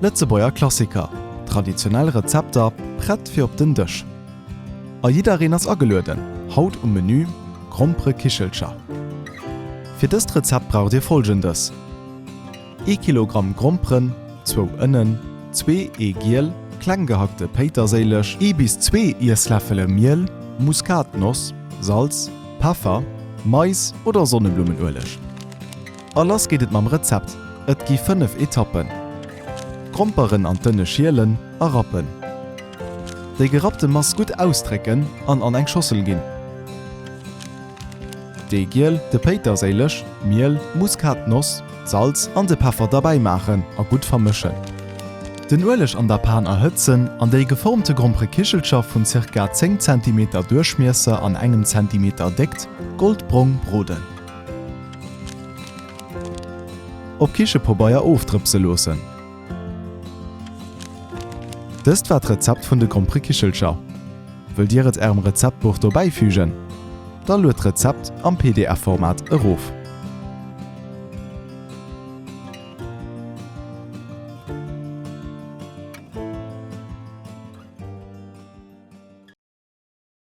Lëtzebäier Klassiker, traditionell Rezepter brett fir op den Dëch. A jidereen ass agelöden, haut Menü, Grompre Kichelcher. Fir dëst Rezept braucht Dir folgendes: 1 Kilogramm Grompren, 2 Ënnen, 2 Giel, kleingehackte Peterseilech, 1 bis 2 Esslöffel Mehl, Muskatnuss, Salz, Pfeffer, Mais oder Sonnenblumenölech. Alles geht mam Rezept. Et gi 5 Etappen. Gromperen an dünne Schielen a rappen. Dei gerappte Mass gut austrecken an eng Schossel ginn. De Giel, de Peterseilech, Mehl, Muskatnuss, Salz an de Pfeffer dabei machen a gut vermischen. Den Ölech an der Pan erhëtzen an déi geformte Grompre Kichelcher vun ca. 10 cm Durchmesser an engem Zentimeter deckt, goldbrong broden. Op Kichepobaier oftripse losen. Dëst war d'Rezept vun de Grompre Kichelcher. Wëll Dir et Ärem Rezeptbuch dobeifügen? Da luet Rezept am PDF-Format erof.